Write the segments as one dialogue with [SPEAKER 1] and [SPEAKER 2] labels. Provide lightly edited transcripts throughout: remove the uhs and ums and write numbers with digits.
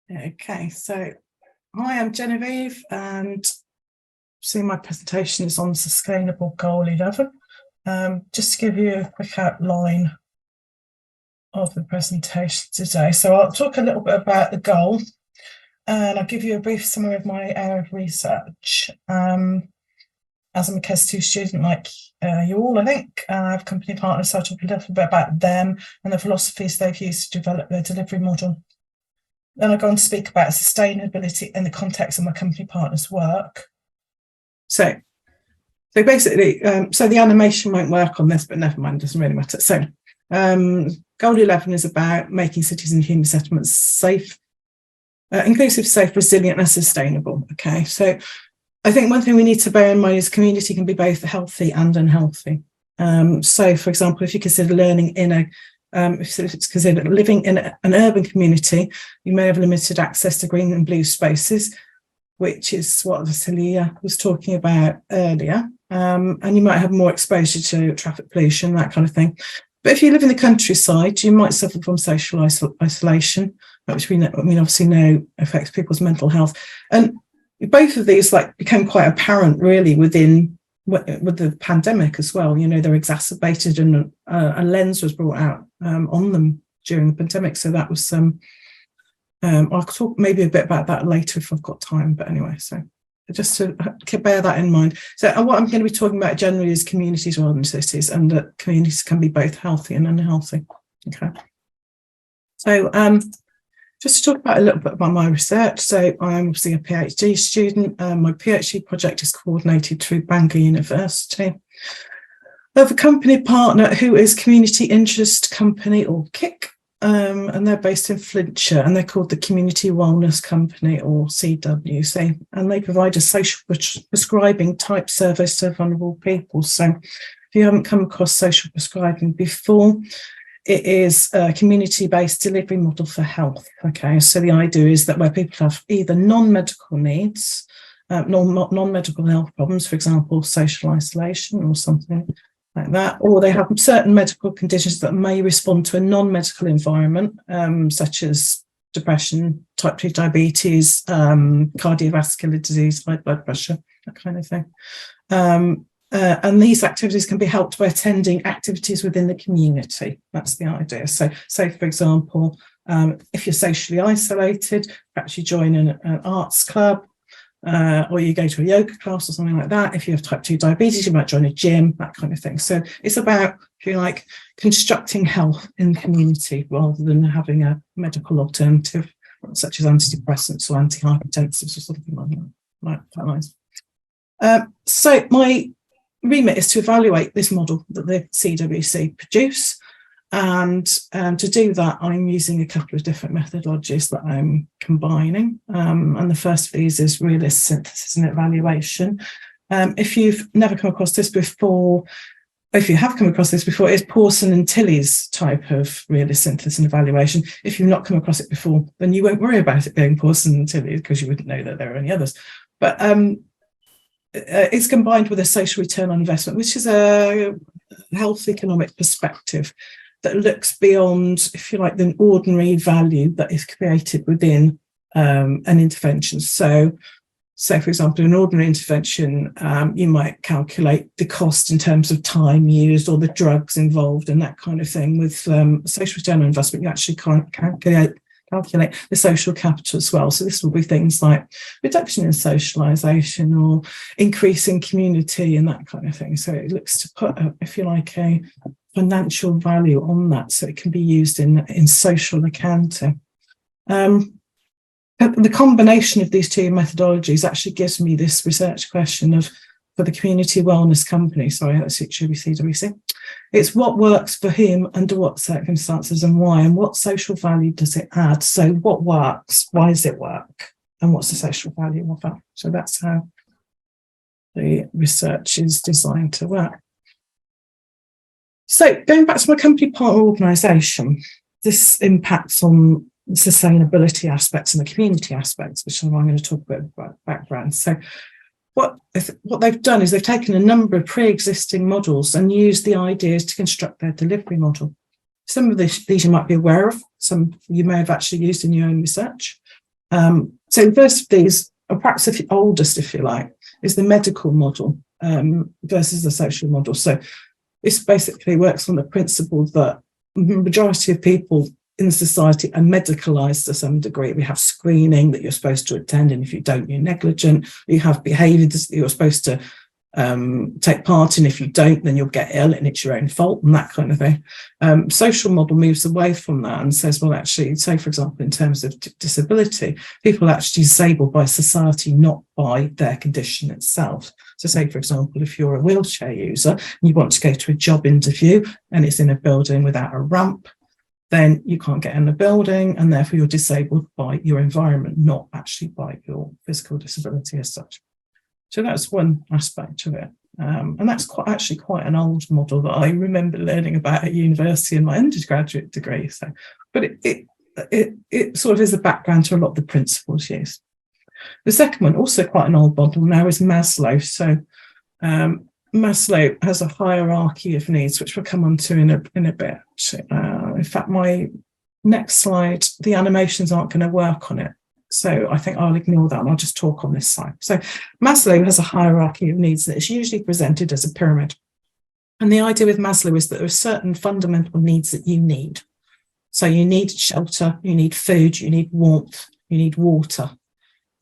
[SPEAKER 1] Okay, so hi, I'm Genevieve, and my presentation is on Sustainable Goal 11. Just to give you a quick outline of the presentation today. So I'll talk a little bit about the goal, and I'll give you a brief summary of my area of research. As I'm a CES 2 student like you all, I think, I have company partners, so I'll talk a little bit about them and the philosophies they've used to develop their delivery model. Then I'll go on to speak about sustainability in the context of my company partners' work. So basically, so the animation won't work on this, but never mind, doesn't really matter. So Goal 11 is about making cities and human settlements safe, inclusive, safe, resilient and sustainable. Okay, so I think one thing we need to bear in mind is community can be both healthy and unhealthy. So for example, if you consider learning in a if it's considered living in an urban community, you may have limited access to green and blue spaces, which is what Vasilia was talking about earlier. And you might have more exposure to traffic pollution, that kind of thing. But if you live in the countryside, you might suffer from social isolation, which we obviously know affects people's mental health. And both of these became quite apparent really with the pandemic as well. You know, they're exacerbated, and a lens was brought out on them during the pandemic. So that was I'll talk maybe a bit about that later if I've got time. But anyway, so just to bear that in mind. So what I'm going to be talking about generally is communities rather than cities, and that communities can be both healthy and unhealthy. Okay. So just to talk about a little bit about my research. So I'm obviously a PhD student. My PhD project is coordinated through Bangor University. I have a company partner who is Community Interest Company, or KIC, and they're based in Flintshire, and they're called the Community Wellness Company, or CWC, and they provide a social prescribing type service to vulnerable people. So if you haven't come across social prescribing before, it is a community-based delivery model for health. Okay, so the idea is that where people have either non-medical needs, non-medical health problems, for example, social isolation or something like that, or they have certain medical conditions that may respond to a non-medical environment, such as depression, type 2 diabetes, cardiovascular disease, high blood pressure, that kind of thing. And these activities can be helped by attending activities within the community. That's the idea. So, say, for example, if you're socially isolated, perhaps you join an arts club, or you go to a yoga class or something like that. If you have type 2 diabetes, you might join a gym, that kind of thing. So it's about, if you like, constructing health in the community rather than having a medical alternative, such as antidepressants or antihypertensives or something like that. So my remit is to evaluate this model that the CWC produce, and to do that I'm using a couple of different methodologies that I'm combining, and the first of these is realist synthesis and evaluation. If you've never come across this before, if you have come across this before, it's Pawson and Tilley's type of realist synthesis and evaluation. If you've not come across it before, then you won't worry about it being Pawson and Tilley, because you wouldn't know that there are any others. But it's combined with a social return on investment, which is a health economic perspective that looks beyond, if you like, the ordinary value that is created within an intervention. So, for example, an ordinary intervention, you might calculate the cost in terms of time used or the drugs involved and that kind of thing. With social return on investment, you actually can't calculate the social capital as well. So this will be things like reduction in socialisation or increasing community and that kind of thing. So it looks to put, if you like, a financial value on that, so it can be used in social accounting. The combination of these two methodologies actually gives me this research question of, for the Community Wellness Company, sorry, that's it, should be CWC. It's what works for whom, under what circumstances and why, and what social value does it add? So what works, why does it work, and what's the social value of that? So that's how the research is designed to work. So going back to my company partner organisation, this impacts on the sustainability aspects and the community aspects, which I'm going to talk a bit about background. So what they've done is they've taken a number of pre-existing models and used the ideas to construct their delivery model. Some of these you might be aware of, some you may have actually used in your own research. So the first of these, or perhaps the oldest, if you like, is the medical model versus the social model. So this basically works on the principle that the majority of people in society are medicalised to some degree. We have screening that you're supposed to attend, and if you don't, you're negligent. You have behaviours that you're supposed to take part in. If you don't, then you'll get ill and it's your own fault, and that kind of thing. Social model moves away from that and says, well, actually, say, for example, in terms of disability, people are actually disabled by society, not by their condition itself. So say, for example, if you're a wheelchair user and you want to go to a job interview and it's in a building without a ramp, then you can't get in the building, and therefore you're disabled by your environment, not actually by your physical disability as such. So that's one aspect of it. And that's actually quite an old model that I remember learning about at university in my undergraduate degree. So, but it sort of is the background to a lot of the principles used. The second one, also quite an old model now, is Maslow. So Maslow has a hierarchy of needs, which we'll come on to in a bit. In fact, my next slide, the animations aren't going to work on it. So I think I'll ignore that and I'll just talk on this side. So Maslow has a hierarchy of needs that is usually presented as a pyramid. And the idea with Maslow is that there are certain fundamental needs that you need. So you need shelter, you need food, you need warmth, you need water.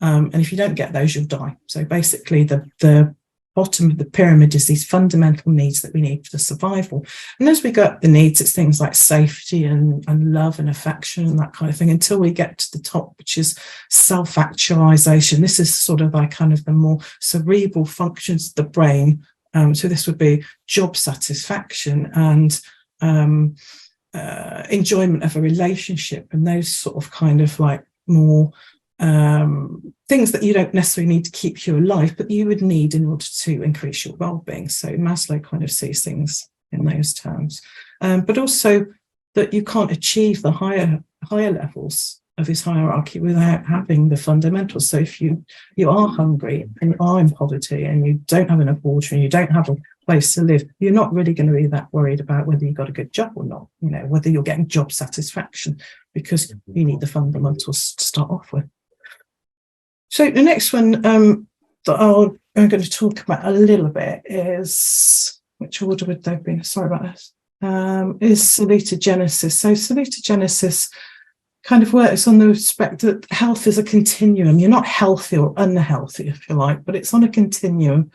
[SPEAKER 1] And if you don't get those, you'll die. So basically the bottom of the pyramid is these fundamental needs that we need for survival. And as we go up the needs, it's things like safety and love and affection and that kind of thing, until we get to the top, which is self-actualization. This is sort of like kind of the more cerebral functions of the brain. So this would be job satisfaction and enjoyment of a relationship, and those sort of kind of like more things that you don't necessarily need to keep you alive, but you would need in order to increase your well-being. So Maslow kind of sees things in those terms, but also that you can't achieve the higher levels of his hierarchy without having the fundamentals. So if you are hungry and you are in poverty and you don't have enough water and you don't have a place to live, you're not really going to be that worried about whether you've got a good job or not, whether you're getting job satisfaction, because you need the fundamentals to start off with. So the next one that I'm going to talk about a little bit is, which order would they have been? Sorry about this. Is salutogenesis. So salutogenesis kind of works on the respect that health is a continuum. You're not healthy or unhealthy, if you like, but it's on a continuum,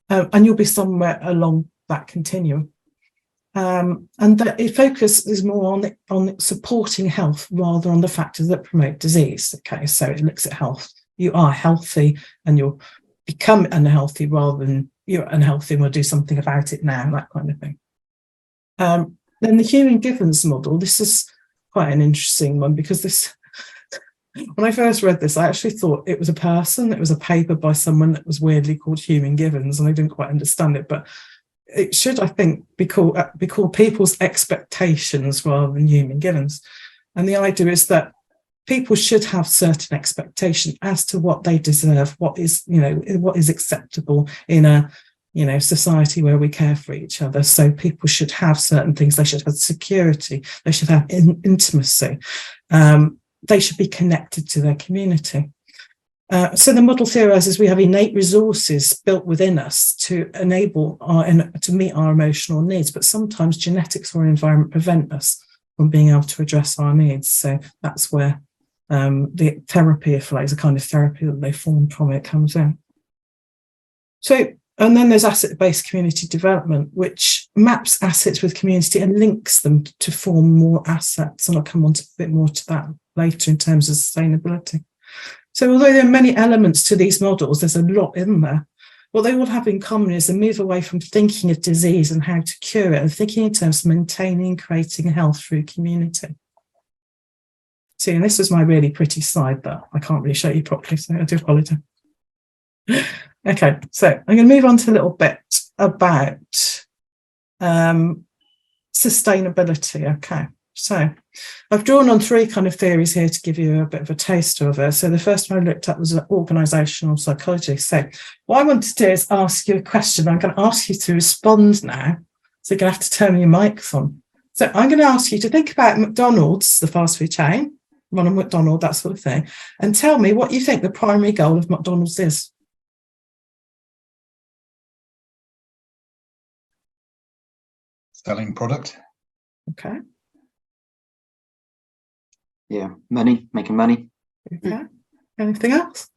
[SPEAKER 1] and you'll be somewhere along that continuum. And that it focuses more on supporting health rather on the factors that promote disease. Okay, so it looks at health. You are healthy and you'll become unhealthy rather than you're unhealthy and we'll do something about it now, that kind of thing. Then the Human-Givens model, this is quite an interesting one, because this, when I first read this, I actually thought it was a person. It was a paper by someone that was weirdly called Human-Givens, and I didn't quite understand it, but it should, I think, be called people's expectations rather than Human-Givens. And the idea is that people should have certain expectation as to what they deserve, what is acceptable in a society where we care for each other. So people should have certain things. They should have security. They should have intimacy. They should be connected to their community. So the model theorises we have innate resources built within us to enable to meet our emotional needs, but sometimes genetics or environment prevent us from being able to address our needs. So that's where the therapy, if you like, is a kind of therapy that they form from it, comes in. So, and then there's asset-based community development, which maps assets with community and links them to form more assets. And I'll come on to a bit more to that later in terms of sustainability. So although there are many elements to these models, there's a lot in there. What they all have in common is a move away from thinking of disease and how to cure it, and thinking in terms of maintaining and creating health through community. See, and this is my really pretty slide that I can't really show you properly, so I do apologise. Okay, so I'm going to move on to a little bit about sustainability. Okay, so I've drawn on three kind of theories here to give you a bit of a taster of it. So the first one I looked at was organisational psychology. So what I want to do is ask you a question. I'm going to ask you to respond now. So you're going to have to turn your mics on. So I'm going to ask you to think about McDonald's, the fast food chain, Ronald McDonald, that sort of thing, and tell me what you think the primary goal of McDonald's is.
[SPEAKER 2] Selling product.
[SPEAKER 1] Okay.
[SPEAKER 3] Yeah, money, making money.
[SPEAKER 1] Okay. Anything else?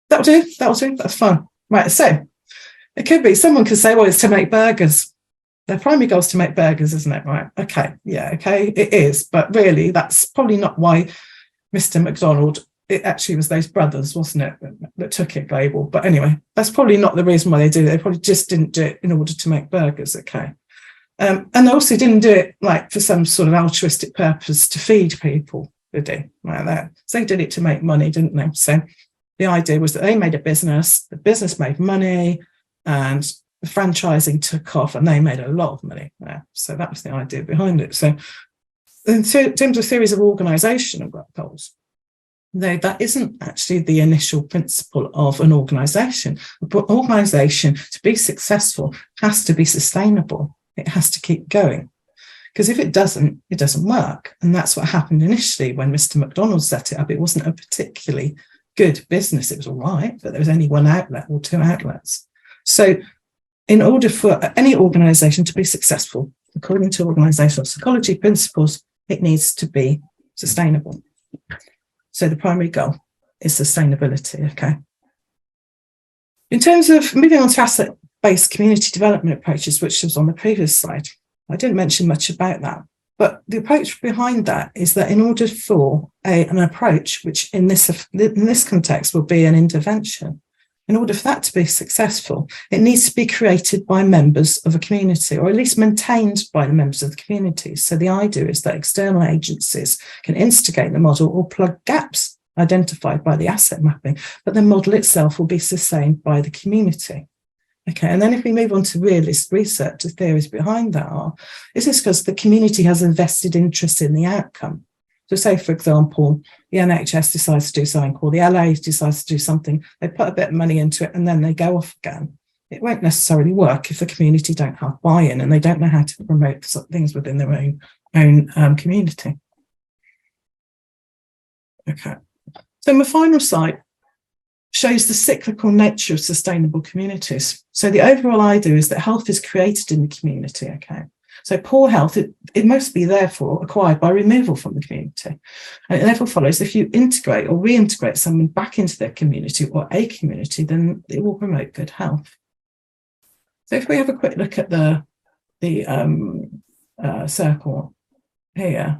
[SPEAKER 1] That'll do. That's fine. Right. So it could be, someone could say, well, it's to make burgers. Their primary goal is to make burgers, isn't it? Right. Okay. Yeah. Okay. It is. But really, that's probably not why Mr. McDonald, it actually was those brothers, wasn't it, that took it global. But anyway, that's probably not the reason why they do it. They probably just didn't do it in order to make burgers. Okay. And they also didn't do it like for some sort of altruistic purpose to feed people, did they? Like that. So they did it to make money, didn't they? So the idea was that they made a business, the business made money, and the franchising took off, and they made a lot of money. Yeah. So that was the idea behind it. So in terms of theories of organisation and goals, though that isn't actually the initial principle of an organisation. But organisation, to be successful, has to be sustainable. It has to keep going. Because if it doesn't work. And that's what happened initially when Mr. McDonald set it up. It wasn't a particularly good business. It was all right, but there was only one outlet or two outlets. So in order for any organisation to be successful, according to organisational psychology principles, it needs to be sustainable. So the primary goal is sustainability, okay? In terms of moving on to asset-based community development approaches, which was on the previous slide, I didn't mention much about that. But the approach behind that is that in order for an approach, which in this context will be an intervention, in order for that to be successful, it needs to be created by members of a community, or at least maintained by the members of the community. So the idea is that external agencies can instigate the model or plug gaps identified by the asset mapping, but the model itself will be sustained by the community. Okay, and then if we move on to realist research, the theories behind that is this because the community has a vested interest in the outcome. So say, for example, the NHS decides to do something, or the LA decides to do something, they put a bit of money into it and then they go off again. It won't necessarily work if the community don't have buy-in and they don't know how to promote things within their own community. Okay, so my final slide shows the cyclical nature of sustainable communities. So the overall idea is that health is created in the community, okay? So poor health, it must be therefore acquired by removal from the community. And it therefore follows if you integrate or reintegrate someone back into their community or a community, then it will promote good health. So if we have a quick look at the circle here,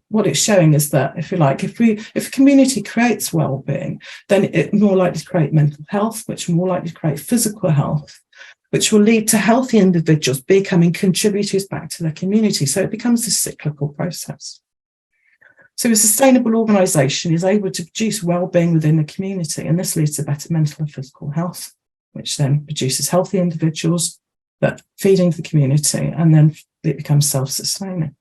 [SPEAKER 1] what it's showing is that if a community creates well-being, then it's more likely to create mental health, which is more likely to create physical health, which will lead to healthy individuals becoming contributors back to their community. So it becomes this cyclical process. So a sustainable organisation is able to produce well-being within the community, and this leads to better mental and physical health, which then produces healthy individuals that feed into the community, and then it becomes self-sustaining.